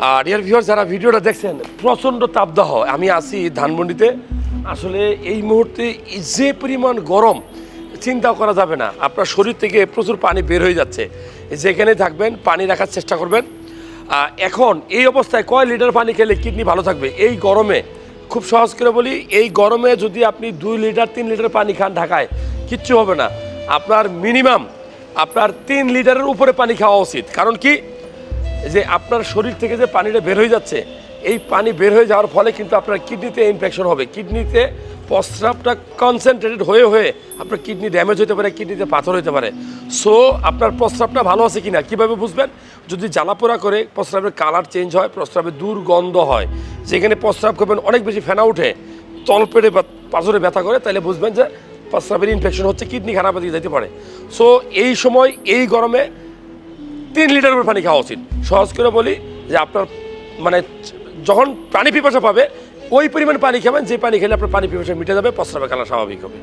আর dear viewer যারা ভিডিওটা দেখছেন, প্রচণ্ড তাপদাহ। আমি আছি ধানমন্ডিতে। আসলে এই মুহূর্তে যে পরিমাণ গরম চিন্তাও করা যাবে না। আপনার শরীর থেকে প্রচুর পানি বের হয়ে যাচ্ছে। যেখানে থাকবেন পানি রাখার চেষ্টা করবেন। এখন এই অবস্থায় কয় লিটার পানি খেলে কিডনি ভালো থাকবে এই গরমে? খুব সহজ করে বলি, এই গরমে যদি আপনি 2 লিটার 3 লিটার পানি খান ঢাকায়, কিচ্ছু হবে না। আপনার মিনিমাম 3 লিটারের উপরে পানি খাওয়া উচিত। কারণ কি, যে আপনার শরীর থেকে যে পানিটা বের হয়ে যাচ্ছে, এই পানি বের হয়ে যাওয়ার ফলে কিন্তু আপনার কিডনিতে ইনফেকশন হবে। কিডনিতে প্রস্রাবটা কনসেন্ট্রেটেড হয়ে হয়ে আপনার কিডনি ড্যামেজ হতে পারে, কিডনিতে পাথর হতে পারে। সো আপনার প্রস্রাবটা ভালো আছে কিনা কীভাবে বুঝবেন? যদি জ্বালাপোড়া করে প্রস্রাবের কালার চেঞ্জ হয়, প্রস্রাবের দুর্গন্ধ হয়, যেখানে প্রস্রাব করবেন অনেক বেশি ফেনা উঠে, তলপেটে বা পাঁজরে ব্যথা করে, তাহলে বুঝবেন যে প্রস্রাবের ইনফেকশন হচ্ছে, কিডনি খারাপ দিকে যেতে পারে। সো এই সময় এই গরমে 3 লিটার করে পানি খাওয়া উচিত। সহজ করে বলি যে আপনার মানে যখন পানি পিপাসা পাবে ওই পরিমাণ পানি খাবেন, যে পানি খেলে আপনার পানি পিপাসা মিটে যাবে, প্রস্রাবের কালার স্বাভাবিক হবে।